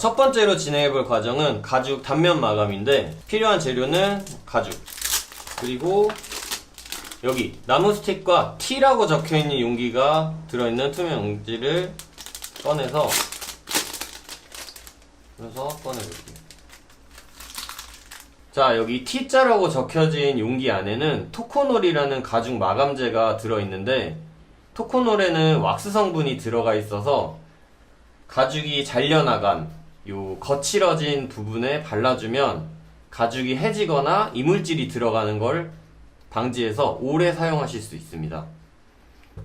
첫 번째로 진행해볼 과정은 가죽 단면 마감인데, 필요한 재료는 가죽, 그리고 여기 나무 스틱과 T라고 적혀있는 용기가 들어있는 투명 용지를 꺼내볼게요. 자, 여기 T자라고 적혀진 용기 안에는 토코놀이라는 가죽 마감제가 들어있는데, 토코놀에는 왁스 성분이 들어가 있어서 가죽이 잘려나간 요 거칠어진 부분에 발라주면 가죽이 해지거나 이물질이 들어가는 걸 방지해서 오래 사용하실 수 있습니다.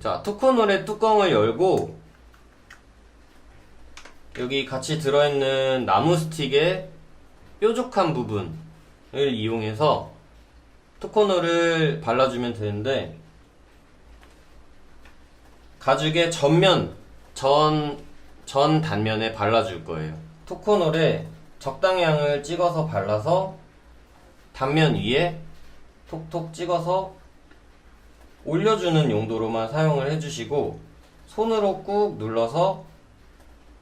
자, 토코놀의 뚜껑을 열고 여기 같이 들어있는 나무 스틱의 뾰족한 부분을 이용해서 토코놀을 발라주면 되는데, 가죽의 전 단면에 발라줄 거예요. 토코놀에 적당량을 찍어서 발라서 단면 위에 톡톡 찍어서 올려주는 용도로만 사용을 해주시고, 손으로 꾹 눌러서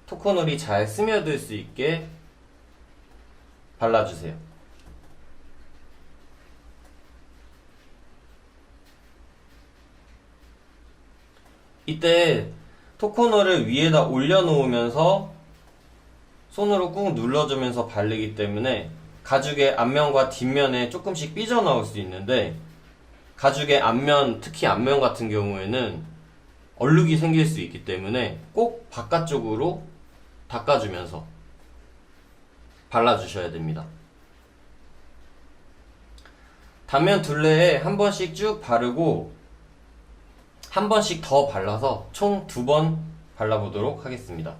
토코놀이 잘 스며들 수 있게 발라주세요. 이때 토코놀을 위에다 올려놓으면서 손으로 꾹 눌러주면서 바르기 때문에 가죽의 앞면과 뒷면에 조금씩 삐져나올 수 있는데, 가죽의 앞면, 특히 앞면 같은 경우에는 얼룩이 생길 수 있기 때문에 꼭 바깥쪽으로 닦아주면서 발라주셔야 됩니다. 단면 둘레에 한 번씩 쭉 바르고 한 번씩 더 발라서 총 2번 발라보도록 하겠습니다.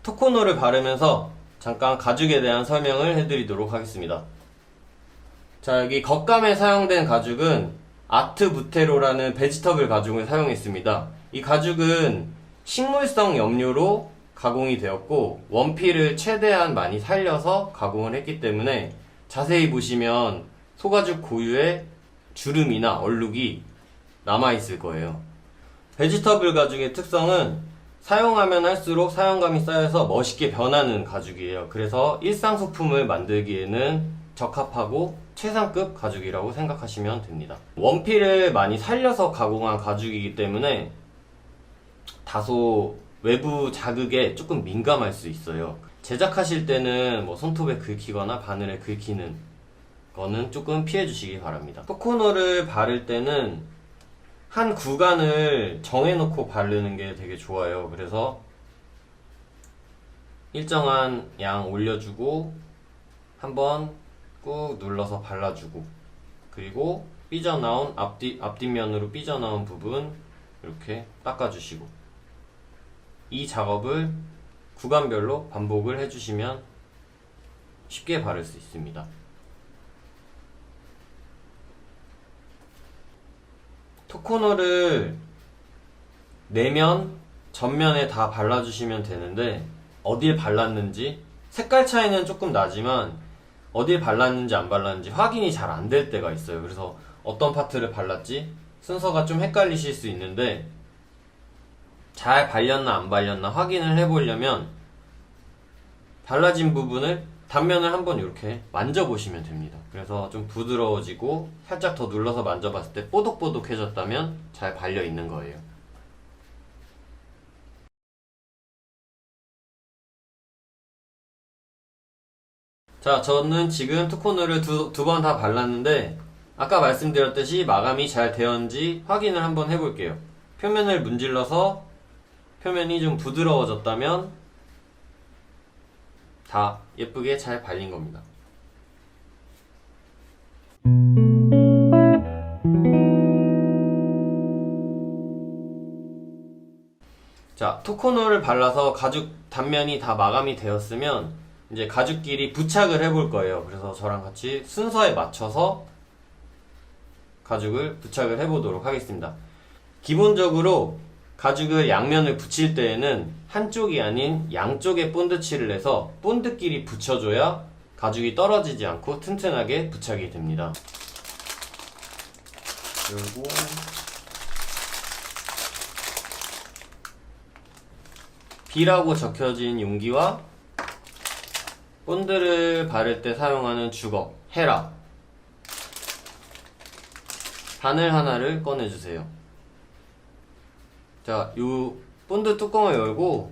토코놀을 바르면서 잠깐 가죽에 대한 설명을 해드리도록 하겠습니다. 자, 여기 겉감에 사용된 가죽은 아트부테로라는 베지터블 가죽을 사용했습니다. 이 가죽은 식물성 염료로 가공이 되었고, 원피를 최대한 많이 살려서 가공을 했기 때문에 자세히 보시면 소가죽 고유의 주름이나 얼룩이 남아있을 거예요. 베지터블 가죽의 특성은 사용하면 할수록 사용감이 쌓여서 멋있게 변하는 가죽이에요. 그래서 일상 소품을 만들기에는 적합하고 최상급 가죽이라고 생각하시면 됩니다. 원피를 많이 살려서 가공한 가죽이기 때문에 다소 외부 자극에 조금 민감할 수 있어요. 제작하실 때는 뭐 손톱에 긁히거나 바늘에 긁히는 거는 조금 피해 주시기 바랍니다. 토코놀을 바를 때는 한 구간을 정해놓고 바르는 게 되게 좋아요. 그래서 일정한 양 올려주고 한번 꾹 눌러서 발라주고, 그리고 삐져나온 앞뒷면으로 삐져나온 부분 이렇게 닦아주시고, 이 작업을 구간별로 반복을 해주시면 쉽게 바를 수 있습니다. 토코놀을 내면, 전면에 다 발라주시면 되는데, 어디에 발랐는지 색깔 차이는 조금 나지만 어디에 발랐는지 안 발랐는지 확인이 잘 안 될 때가 있어요. 그래서 어떤 파트를 발랐지 순서가 좀 헷갈리실 수 있는데, 잘 발렸나 안 발렸나 확인을 해보려면 발라진 부분을 단면을 한번 이렇게 만져보시면 됩니다. 그래서 좀 부드러워지고 살짝 더 눌러서 만져봤을 때 뽀독뽀독해졌다면 잘 발려 있는 거예요. 자, 저는 지금 토코놀을 두 번 다 발랐는데, 아까 말씀드렸듯이 마감이 잘 되었는지 확인을 한번 해볼게요. 표면을 문질러서 표면이 좀 부드러워졌다면 다 예쁘게 잘 발린 겁니다. 자, 토코놀을 발라서 가죽 단면이 다 마감이 되었으면 이제 가죽끼리 부착을 해볼 거예요. 그래서 저랑 같이 순서에 맞춰서 가죽을 부착을 해보도록 하겠습니다. 기본적으로 가죽을 양면을 붙일 때에는 한쪽이 아닌 양쪽에 본드칠을 해서 본드끼리 붙여줘야 가죽이 떨어지지 않고 튼튼하게 부착이 됩니다. 그리고 B라고 적혀진 용기와 본드를 바를 때 사용하는 주걱, 헤라, 바늘 하나를 꺼내주세요. 자, 요 본드 뚜껑을 열고,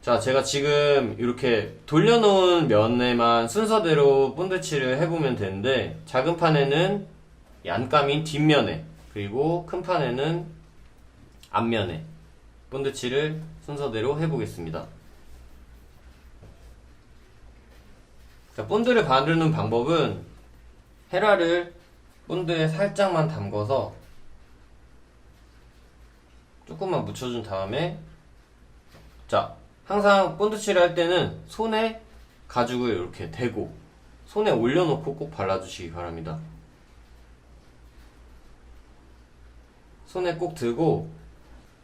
자, 제가 지금 이렇게 돌려놓은 면에만 순서대로 본드칠을 해보면 되는데, 작은 판에는 안감인 뒷면에, 그리고 큰 판에는 앞면에 본드칠을 순서대로 해보겠습니다. 자, 본드를 바르는 방법은 헤라를 본드에 살짝만 담궈서 조금만 묻혀준 다음에, 자, 항상 본드칠을 할 때는 손에 가죽을 이렇게 대고 손에 올려놓고 꼭 발라주시기 바랍니다. 손에 꼭 들고,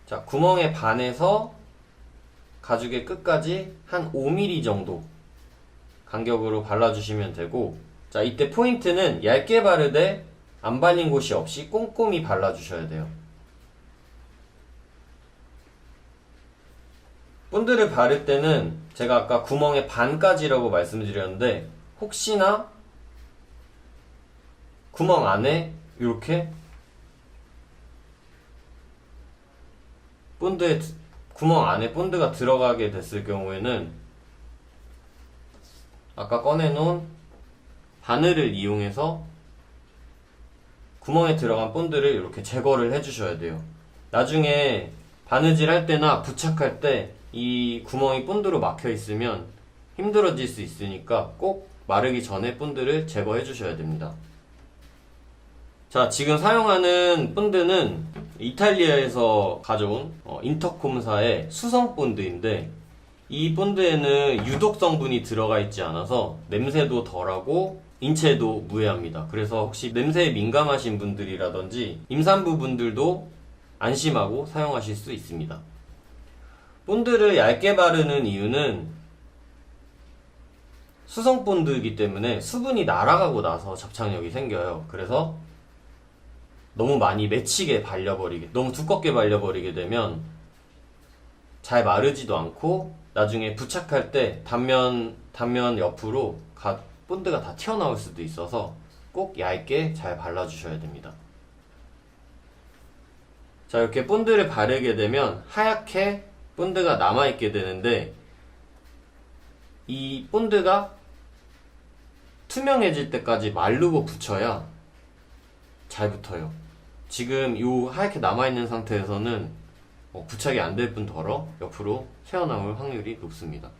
자, 구멍의 반에서 가죽의 끝까지 한 5mm 정도 간격으로 발라주시면 되고, 자, 이때 포인트는 얇게 바르되 안 발린 곳이 없이 꼼꼼히 발라주셔야 돼요. 본드를 바를 때는 제가 아까 구멍의 반까지라고 말씀드렸는데, 혹시나 구멍 안에 이렇게 구멍 안에 본드가 들어가게 됐을 경우에는 아까 꺼내놓은 바늘을 이용해서 구멍에 들어간 본드를 이렇게 제거를 해주셔야 돼요. 나중에 바느질 할 때나 부착할 때 이 구멍이 본드로 막혀 있으면 힘들어질 수 있으니까 꼭 마르기 전에 본드를 제거해 주셔야 됩니다. 자, 지금 사용하는 본드는 이탈리아에서 가져온 인터콤사의 수성 본드인데, 이 본드에는 유독 성분이 들어가 있지 않아서 냄새도 덜하고 인체도 무해합니다. 그래서 혹시 냄새에 민감하신 분들이라든지 임산부 분들도 안심하고 사용하실 수 있습니다. 본드를 얇게 바르는 이유는 수성 본드이기 때문에 수분이 날아가고 나서 접착력이 생겨요. 그래서 너무 많이 맺히게 발려버리게, 너무 두껍게 발려버리게 되면 잘 마르지도 않고 나중에 부착할 때 단면 옆으로 본드가 다 튀어나올 수도 있어서 꼭 얇게 잘 발라주셔야 됩니다. 자, 이렇게 본드를 바르게 되면 하얗게 본드가 남아있게 되는데, 이 본드가 투명해질 때까지 마르고 붙여야 잘 붙어요. 지금 이 하얗게 남아있는 상태에서는 부착이 안 될 뿐더러 옆으로 새어나올 확률이 높습니다.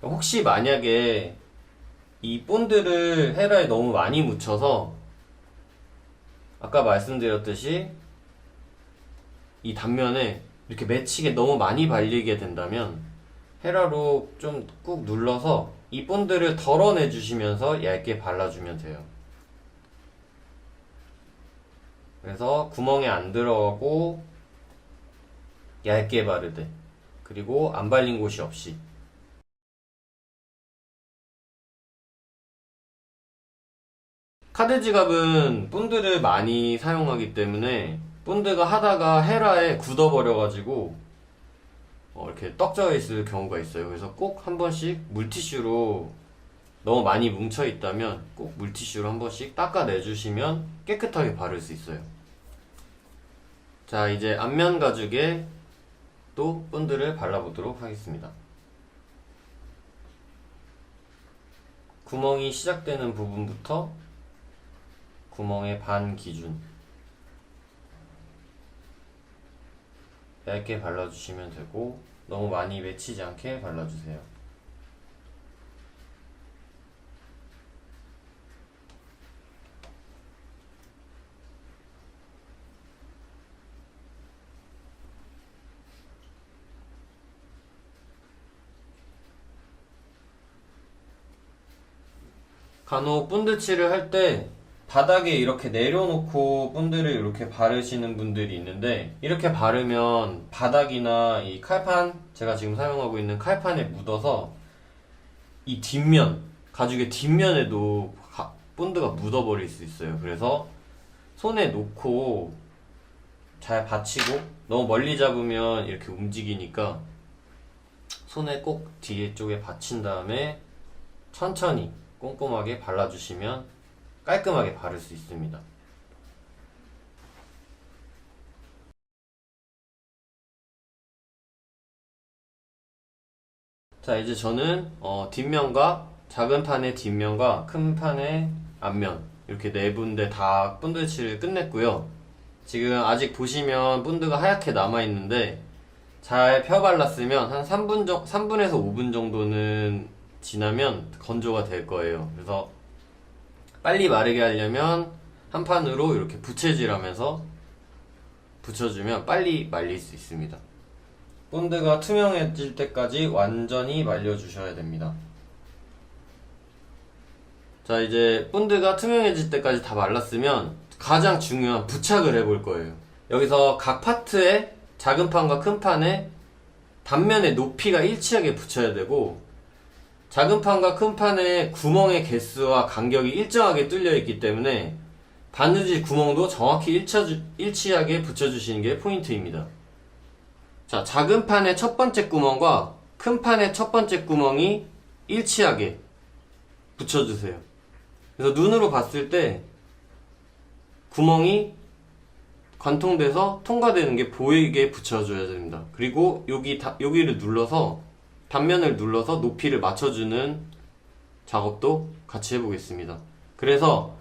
혹시 만약에 이 본드를 헤라에 너무 많이 묻혀서 아까 말씀드렸듯이 이 단면에 이렇게 맺히게 너무 많이 발리게 된다면 헤라로 좀 꾹 눌러서 이 본드를 덜어내 주시면서 얇게 발라주면 돼요. 그래서 구멍에 안 들어가고 얇게 바르되, 그리고 안 발린 곳이 없이. 카드 지갑은 본드를 많이 사용하기 때문에 본드가 하다가 헤라에 굳어버려가지고 이렇게 떡져 있을 경우가 있어요. 그래서 꼭 한 번씩 물티슈로, 너무 많이 뭉쳐 있다면 꼭 물티슈로 한 번씩 닦아내주시면 깨끗하게 바를 수 있어요. 자, 이제 앞면 가죽에 또 본드를 발라보도록 하겠습니다. 구멍이 시작되는 부분부터 구멍의 반 기준 얇게 발라주시면 되고, 너무 많이 맺히지 않게 발라주세요. 간혹 본드칠을 할 때 바닥에 이렇게 내려놓고 본드를 이렇게 바르시는 분들이 있는데, 이렇게 바르면 바닥이나 이 칼판, 제가 지금 사용하고 있는 칼판에 묻어서 이 뒷면, 가죽의 뒷면에도 본드가 묻어버릴 수 있어요. 그래서 손에 놓고 잘 받치고, 너무 멀리 잡으면 이렇게 움직이니까 손에 꼭 뒤에 쪽에 받친 다음에 천천히 꼼꼼하게 발라주시면 깔끔하게 바를 수 있습니다. 자, 이제 저는 뒷면과 작은 판의 뒷면과 큰 판의 앞면 이렇게 네 군데 다 본드 칠을 끝냈고요. 지금 아직 보시면 본드가 하얗게 남아있는데 잘 펴발랐으면 한 3분에서 5분 정도는 지나면 건조가 될 거예요. 그래서 빨리 마르게 하려면 한 판으로 이렇게 부채질하면서 붙여주면 빨리 말릴 수 있습니다. 본드가 투명해질 때까지 완전히 말려주셔야 됩니다. 자, 이제 본드가 투명해질 때까지 다 말랐으면 가장 중요한 부착을 해볼 거예요. 여기서 각 파트에 작은 판과 큰 판에 단면의 높이가 일치하게 붙여야 되고, 작은 판과 큰 판의 구멍의 개수와 간격이 일정하게 뚫려 있기 때문에 바느질 구멍도 정확히 일치하게 붙여주시는 게 포인트입니다. 자, 작은 판의 첫 번째 구멍과 큰 판의 첫 번째 구멍이 일치하게 붙여주세요. 그래서 눈으로 봤을 때 구멍이 관통돼서 통과되는 게 보이게 붙여줘야 됩니다. 그리고 여기를 눌러서, 단면을 눌러서 높이를 맞춰주는 작업도 같이 해보겠습니다. 그래서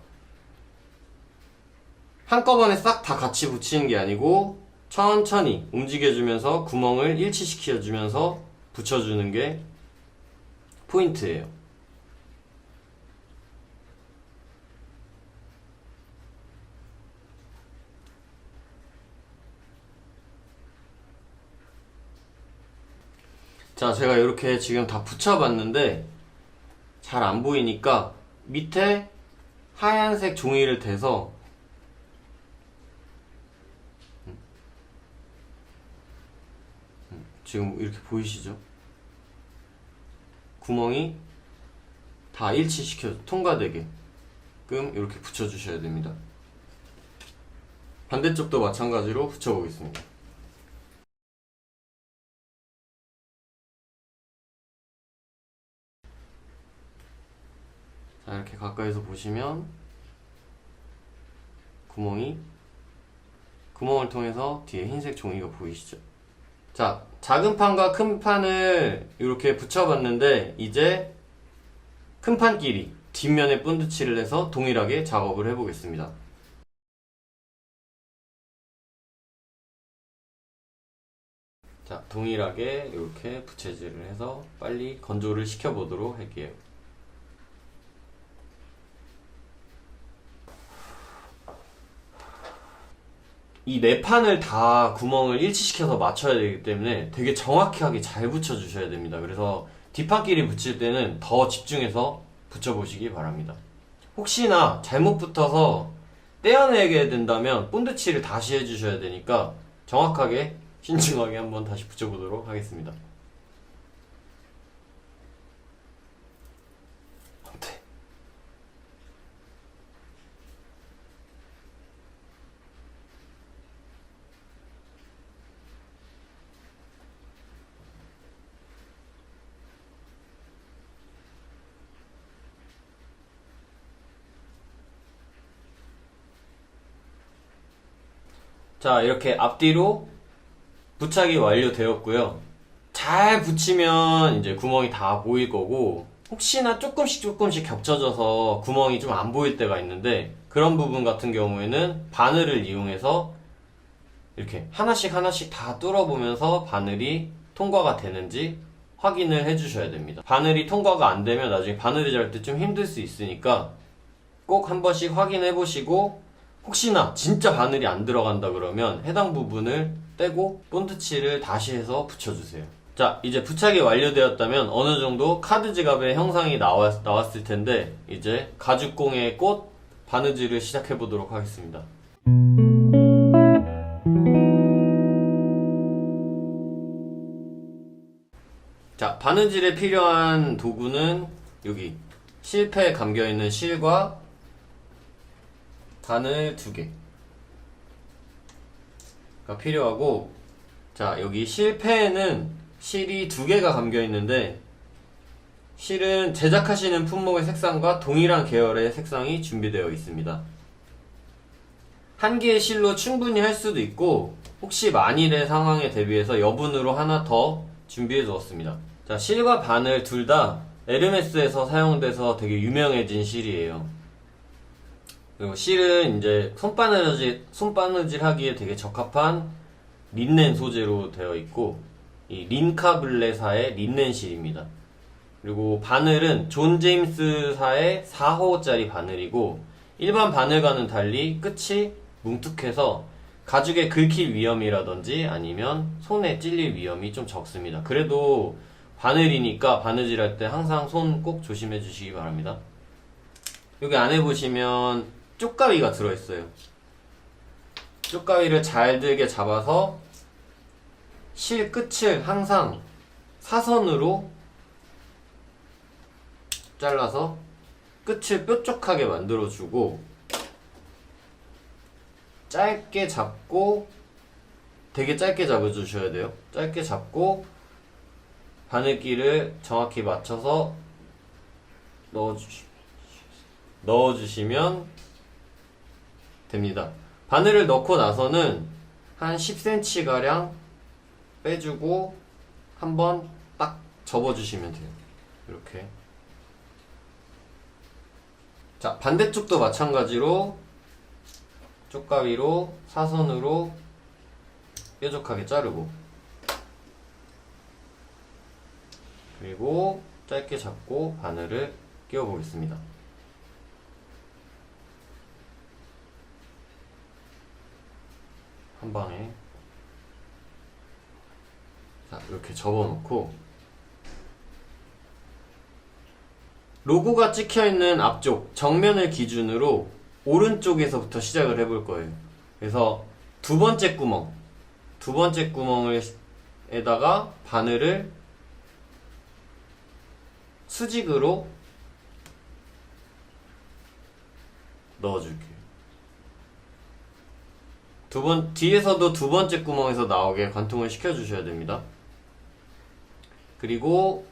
한꺼번에 싹 다 같이 붙이는 게 아니고 천천히 움직여주면서 구멍을 일치시켜주면서 붙여주는 게 포인트예요. 자, 제가 이렇게 지금 다 붙여봤는데 잘 안 보이니까 밑에 하얀색 종이를 대서 지금 이렇게 보이시죠? 구멍이 다 일치시켜 통과되게끔 이렇게 붙여주셔야 됩니다. 반대쪽도 마찬가지로 붙여보겠습니다. 자, 이렇게 가까이서 보시면 구멍을 통해서 뒤에 흰색 종이가 보이시죠? 자, 작은 판과 큰 판을 이렇게 붙여봤는데 이제 큰 판끼리 뒷면에 본드칠을 해서 동일하게 작업을 해보겠습니다. 자, 동일하게 이렇게 부채질을 해서 빨리 건조를 시켜보도록 할게요. 이 네 판을 다 구멍을 일치시켜서 맞춰야 되기 때문에 되게 정확하게 잘 붙여주셔야 됩니다. 그래서 뒷판끼리 붙일 때는 더 집중해서 붙여보시기 바랍니다. 혹시나 잘못 붙어서 떼어내게 된다면 본드칠을 다시 해주셔야 되니까 정확하게 신중하게 한번 다시 붙여보도록 하겠습니다. 자, 이렇게 앞뒤로 부착이 완료되었고요. 잘 붙이면 이제 구멍이 다 보일 거고, 혹시나 조금씩 겹쳐져서 구멍이 좀 안 보일 때가 있는데, 그런 부분 같은 경우에는 바늘을 이용해서 이렇게 하나씩 다 뚫어보면서 바늘이 통과가 되는지 확인을 해주셔야 됩니다. 바늘이 통과가 안 되면 나중에 바늘이 잘 때 좀 힘들 수 있으니까 꼭 한 번씩 확인해 보시고, 혹시나 진짜 바늘이 안 들어간다 그러면 해당 부분을 떼고 본드칠을 다시 해서 붙여주세요. 자, 이제 부착이 완료되었다면 어느 정도 카드 지갑의 형상이 나왔을 텐데, 이제 가죽공예 꽃 바느질을 시작해 보도록 하겠습니다. 자, 바느질에 필요한 도구는 여기 실패에 감겨있는 실과 바늘 2개, 필요하고, 자, 여기 실패에는 실이 2개가 감겨 있는데, 실은 제작하시는 품목의 색상과 동일한 계열의 색상이 준비되어 있습니다. 한 개의 실로 충분히 할 수도 있고, 혹시 만일의 상황에 대비해서 여분으로 하나 더 준비해 두었습니다. 자, 실과 바늘 둘 다 에르메스에서 사용돼서 되게 유명해진 실이에요. 그리고 실은 이제 손바느질 하기에 되게 적합한 린넨 소재로 되어 있고, 이 린카블레사의 린넨 실입니다. 그리고 바늘은 존 제임스사의 4호짜리 바늘이고, 일반 바늘과는 달리 끝이 뭉툭해서 가죽에 긁힐 위험이라든지 아니면 손에 찔릴 위험이 좀 적습니다. 그래도 바늘이니까 바느질 할 때 항상 손 꼭 조심해 주시기 바랍니다. 여기 안에 보시면 쪽가위가 들어있어요. 쪽가위를 잘 들게 잡아서 실 끝을 항상 사선으로 잘라서 끝을 뾰족하게 만들어주고, 짧게 잡고, 되게 짧게 잡아주셔야 돼요. 짧게 잡고 바늘끼를 정확히 맞춰서 넣어주시면 됩니다. 바늘을 넣고 나서는 한 10cm 가량 빼주고 한번 딱 접어주시면 돼요. 이렇게. 자, 반대쪽도 마찬가지로 쪽가위로 사선으로 뾰족하게 자르고, 그리고 짧게 잡고 바늘을 끼워 보겠습니다. 한 방에. 자, 이렇게 접어놓고, 로고가 찍혀있는 앞쪽 정면을 기준으로 오른쪽에서부터 시작을 해볼 거예요. 그래서 두 번째 구멍에다가 바늘을 수직으로 넣어줄게요. 뒤에서도 두 번째 구멍에서 나오게 관통을 시켜주셔야 됩니다. 그리고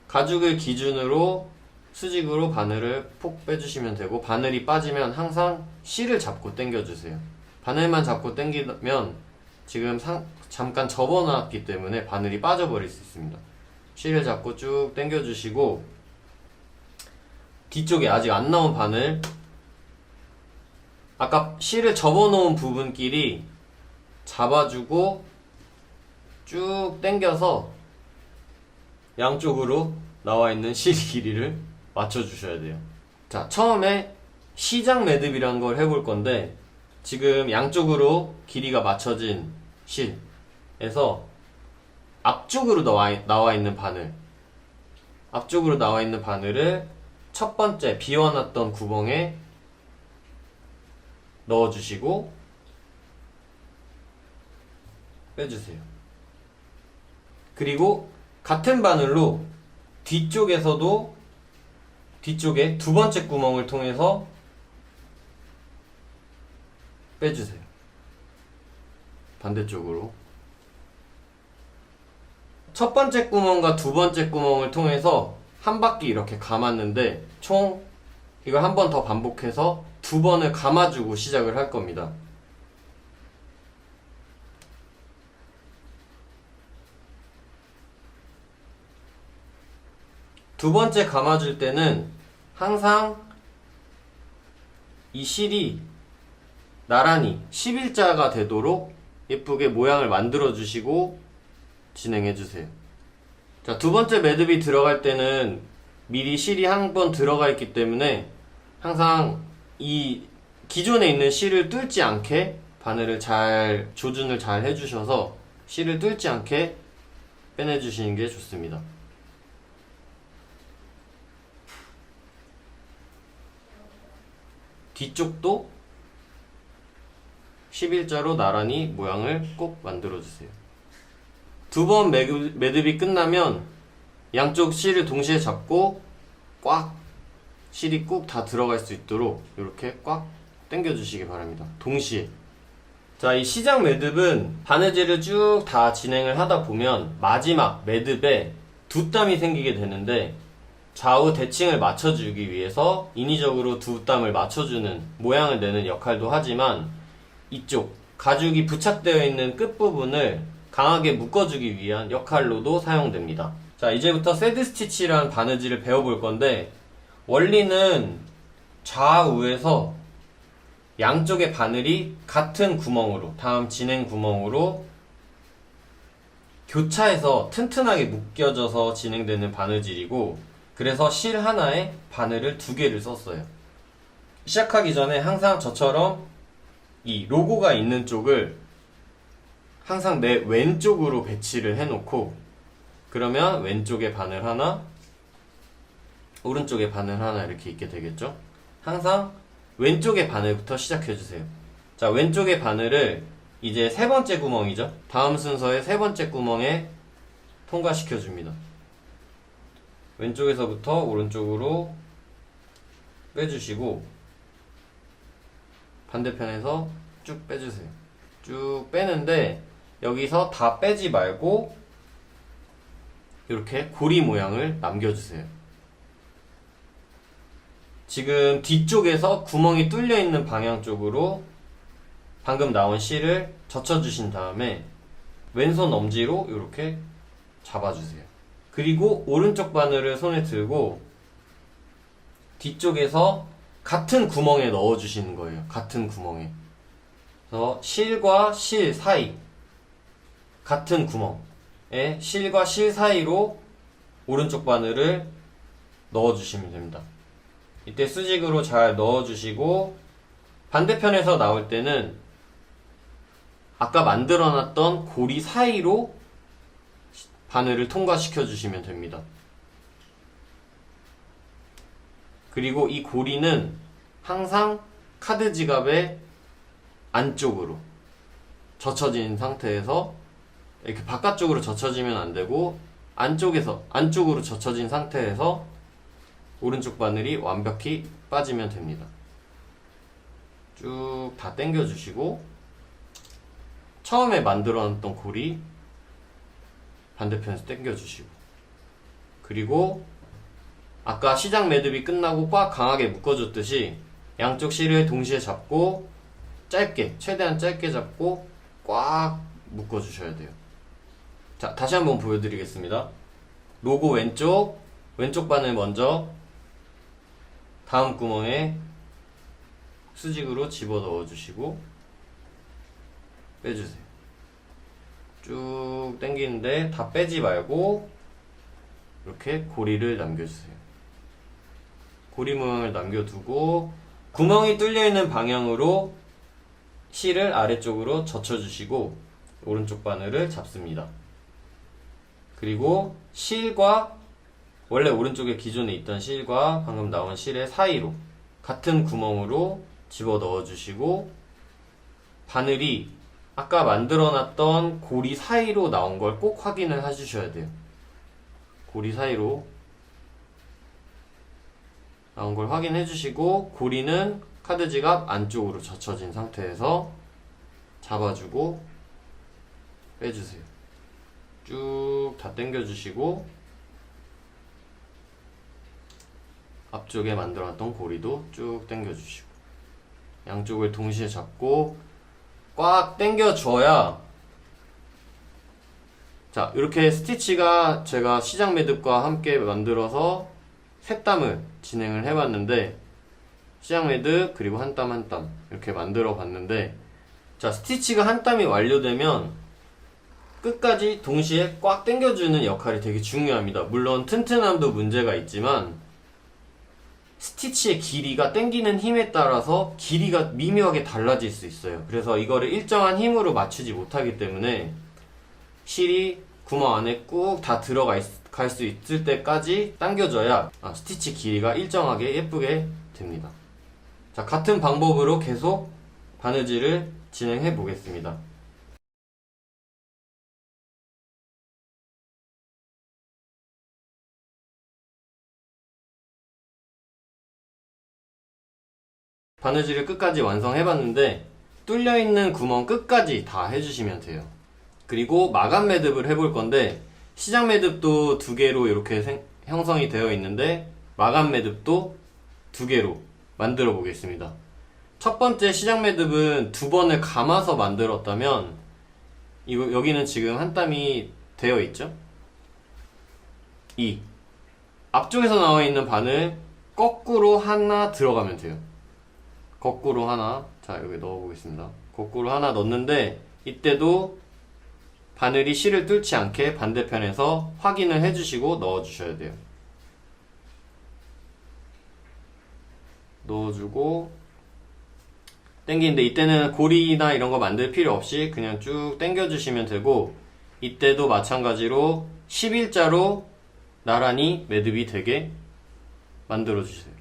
가죽을 기준으로 수직으로 바늘을 폭 빼주시면 되고, 바늘이 빠지면 항상 실을 잡고 당겨주세요. 바늘만 잡고 당기면 지금 잠깐 접어놨기 때문에 바늘이 빠져버릴 수 있습니다. 실을 잡고 쭉 당겨주시고, 뒤쪽에 아직 안 나온 바늘, 아까 실을 접어놓은 부분끼리 잡아주고 쭉 당겨서 양쪽으로 나와있는 실 길이를 맞춰주셔야 돼요. 자, 처음에 시작 매듭이라는 걸 해볼 건데, 지금 양쪽으로 길이가 맞춰진 실에서 앞쪽으로 나와 있는 바늘을 첫 번째 비워놨던 구멍에 넣어주시고 빼주세요. 그리고 같은 바늘로 뒤쪽에 두 번째 구멍을 통해서 빼주세요. 반대쪽으로. 첫 번째 구멍과 두 번째 구멍을 통해서 한 바퀴 이렇게 감았는데, 총 이걸 한 번 더 반복해서 두 번을 감아주고 시작을 할 겁니다. 두 번째 감아줄 때는 항상 이 실이 나란히 11자가 되도록 예쁘게 모양을 만들어 주시고 진행해 주세요. 자, 두 번째 매듭이 들어갈 때는 미리 실이 한 번 들어가 있기 때문에 항상 이 기존에 있는 실을 뚫지 않게 바늘을 조준을 잘 해주셔서 실을 뚫지 않게 빼내주시는 게 좋습니다. 뒤쪽도 11자로 나란히 모양을 꼭 만들어주세요. 두 번 매듭이 끝나면 양쪽 실을 동시에 잡고 꽉, 실이 꼭 다 들어갈 수 있도록 이렇게 꽉 당겨주시기 바랍니다. 동시에. 자, 이 시작 매듭은 바느질을 쭉 다 진행을 하다 보면 마지막 매듭에 두 땀이 생기게 되는데, 좌우 대칭을 맞춰주기 위해서 인위적으로 두 땀을 맞춰주는 모양을 내는 역할도 하지만, 이쪽 가죽이 부착되어 있는 끝부분을 강하게 묶어주기 위한 역할로도 사용됩니다. 자, 이제부터 새드 스티치라는 바느질을 배워볼 건데, 원리는 좌우에서 양쪽의 바늘이 같은 구멍으로, 다음 진행 구멍으로 교차해서 튼튼하게 묶여져서 진행되는 바느질이고, 그래서 실 하나에 바늘을 두 개를 썼어요. 시작하기 전에 항상 저처럼 이 로고가 있는 쪽을 항상 내 왼쪽으로 배치를 해놓고, 그러면 왼쪽에 바늘 하나, 오른쪽에 바늘 하나 이렇게 있게 되겠죠? 항상 왼쪽의 바늘부터 시작해주세요. 자, 왼쪽의 바늘을 이제 세 번째 구멍이죠? 다음 순서의 세 번째 구멍에 통과시켜줍니다. 왼쪽에서부터 오른쪽으로 빼주시고, 반대편에서 쭉 빼주세요. 쭉 빼는데, 여기서 다 빼지 말고 이렇게 고리 모양을 남겨주세요. 지금 뒤쪽에서 구멍이 뚫려 있는 방향 쪽으로 방금 나온 실을 젖혀주신 다음에 왼손 엄지로 이렇게 잡아주세요. 그리고 오른쪽 바늘을 손에 들고 뒤쪽에서 같은 구멍에 넣어주시는 거예요. 같은 구멍에. 그래서 실과 실 사이, 같은 구멍에 실과 실 사이로 오른쪽 바늘을 넣어주시면 됩니다. 이때 수직으로 잘 넣어주시고, 반대편에서 나올 때는 아까 만들어놨던 고리 사이로 바늘을 통과시켜 주시면 됩니다. 그리고 이 고리는 항상 카드 지갑의 안쪽으로 젖혀진 상태에서, 이렇게 바깥쪽으로 젖혀지면 안 되고 안쪽으로 젖혀진 상태에서 오른쪽 바늘이 완벽히 빠지면 됩니다. 쭉 다 당겨 주시고, 처음에 만들어 놨던 고리 반대편에서 당겨 주시고, 그리고 아까 시작 매듭이 끝나고 꽉 강하게 묶어줬듯이 양쪽 실을 동시에 잡고 짧게, 최대한 짧게 잡고 꽉 묶어주셔야 돼요. 자, 다시 한번 보여드리겠습니다. 로고 왼쪽 바늘 먼저 다음 구멍에 수직으로 집어 넣어주시고 빼주세요. 쭉 당기는데 다 빼지 말고 이렇게 고리를 남겨주세요. 고리 모양을 남겨두고 구멍이 뚫려있는 방향으로 실을 아래쪽으로 젖혀주시고 오른쪽 바늘을 잡습니다. 그리고 실과, 원래 오른쪽에 기존에 있던 실과 방금 나온 실의 사이로 같은 구멍으로 집어 넣어주시고, 바늘이 아까 만들어놨던 고리 사이로 나온 걸 꼭 확인을 해주셔야 돼요. 고리 사이로 나온 걸 확인해 주시고, 고리는 카드 지갑 안쪽으로 젖혀진 상태에서 잡아주고 빼주세요. 쭉 다 당겨 주시고, 앞쪽에 만들어놨던 고리도 쭉 당겨 주시고, 양쪽을 동시에 잡고 꽉 당겨 줘야, 자, 이렇게 스티치가 제가 시작 매듭과 함께 만들어서 세 땀을 진행을 해봤는데, 시작 매듭 그리고 한 땀 한 땀 이렇게 만들어 봤는데, 자, 스티치가 한 땀이 완료되면 끝까지 동시에 꽉 당겨주는 역할이 되게 중요합니다. 물론 튼튼함도 문제가 있지만 스티치의 길이가 당기는 힘에 따라서 길이가 미묘하게 달라질 수 있어요. 그래서 이거를 일정한 힘으로 맞추지 못하기 때문에 실이 구멍 안에 꾹 다 들어갈 수 있을 때까지 당겨줘야 스티치 길이가 일정하게 예쁘게 됩니다. 자, 같은 방법으로 계속 바느질을 진행해 보겠습니다. 바느질을 끝까지 완성해봤는데, 뚫려있는 구멍 끝까지 다 해주시면 돼요. 그리고 마감 매듭을 해볼 건데, 시작 매듭도 2개로 이렇게 형성이 되어 있는데 마감 매듭도 2개로 만들어 보겠습니다. 첫 번째 시작 매듭은 2번을 감아서 만들었다면, 여기는 지금 한 땀이 되어 있죠? 앞쪽에서 나와 있는 바늘 거꾸로 하나 들어가면 돼요. 거꾸로 하나, 자 여기 넣어 보겠습니다. 거꾸로 하나 넣는데, 이때도 바늘이 실을 뚫지 않게 반대편에서 확인을 해주시고 넣어주셔야 돼요. 넣어주고 당기는데, 이때는 고리나 이런 거 만들 필요 없이 그냥 쭉 당겨주시면 되고, 이때도 마찬가지로 11자로 나란히 매듭이 되게 만들어주세요.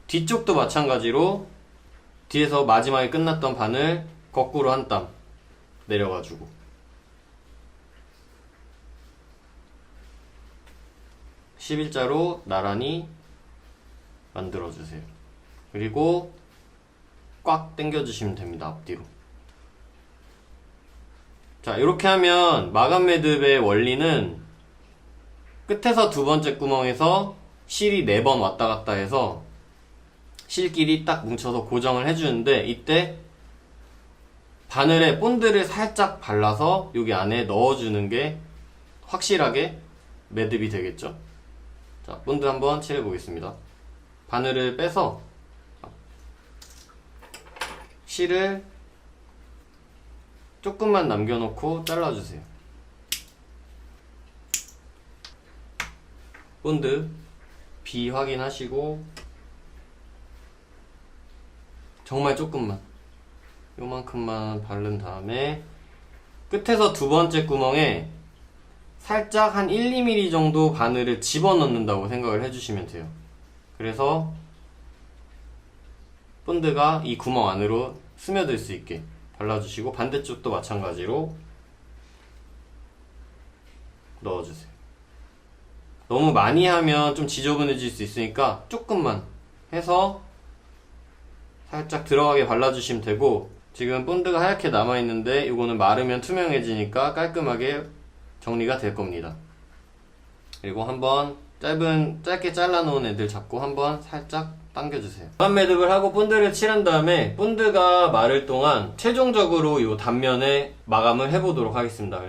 뒤쪽도 마찬가지로 뒤에서 마지막에 끝났던 바늘 거꾸로 한 땀 내려가지고, (11자로) 나란히 만들어주세요. 그리고 꽉 당겨주시면 됩니다. 앞뒤로. 자, 이렇게 하면 마감 매듭의 원리는 끝에서 2번째 구멍에서 실이 4번 왔다 갔다 해서 실끼리 딱 뭉쳐서 고정을 해주는데, 이때 바늘에 본드를 살짝 발라서 여기 안에 넣어주는 게 확실하게 매듭이 되겠죠. 자, 본드 한번 칠해 보겠습니다. 바늘을 빼서 실을 조금만 남겨놓고 잘라주세요. 본드 비 확인하시고, 정말 조금만, 요만큼만 바른 다음에 끝에서 2번째 구멍에 살짝 한 1, 2mm 정도 바늘을 집어넣는다고 생각을 해주시면 돼요. 그래서 본드가 이 구멍 안으로 스며들 수 있게 발라주시고, 반대쪽도 마찬가지로 넣어주세요. 너무 많이 하면 좀 지저분해질 수 있으니까 조금만 해서 살짝 들어가게 발라주시면 되고, 지금 본드가 하얗게 남아있는데 이거는 마르면 투명해지니까 깔끔하게 정리가 될 겁니다. 그리고 한번 짧게 잘라놓은 애들 잡고 한번 살짝 당겨주세요. 마감 매듭을 하고 본드를 칠한 다음에 본드가 마를 동안 최종적으로 이 단면에 마감을 해보도록 하겠습니다.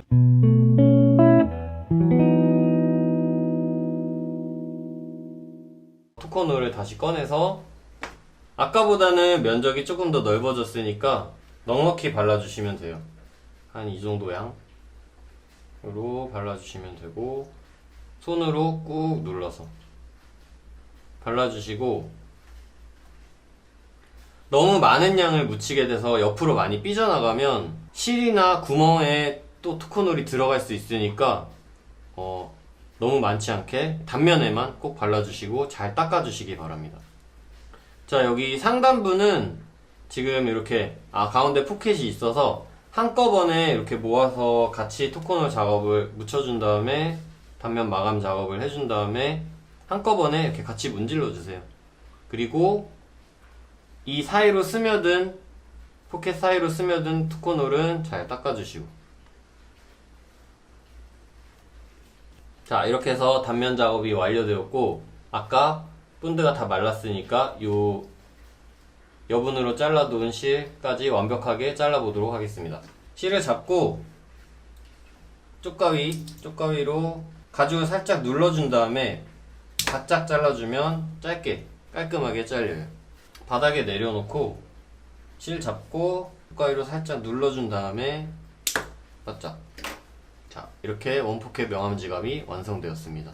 투코너를 다시 꺼내서, 아까보다는 면적이 조금 더 넓어졌으니까 넉넉히 발라주시면 돼요. 한 이 정도 양으로 발라주시면 되고, 손으로 꾹 눌러서 발라주시고, 너무 많은 양을 묻히게 돼서 옆으로 많이 삐져나가면 실이나 구멍에 또 투코놀이 들어갈 수 있으니까 너무 많지 않게 단면에만 꼭 발라주시고 잘 닦아주시기 바랍니다. 자, 여기 상단부는 지금 이렇게 가운데 포켓이 있어서 한꺼번에 이렇게 모아서 같이 투코놀 작업을 묻혀준 다음에 단면 마감 작업을 해준 다음에 한꺼번에 이렇게 같이 문질러 주세요. 그리고 이 사이로 스며든, 포켓 사이로 스며든 투코놀은 잘 닦아주시고. 자, 이렇게 해서 단면 작업이 완료되었고, 아까 본드가 다 말랐으니까 요 여분으로 잘라둔 실까지 완벽하게 잘라보도록 하겠습니다. 실을 잡고 쪽가위로 가죽을 살짝 눌러준 다음에 바짝 잘라주면 짧게 깔끔하게 잘려요. 바닥에 내려놓고 실 잡고 쪽가위로 살짝 눌러준 다음에 바짝. 자, 이렇게 원포켓 명암 지갑이 완성되었습니다.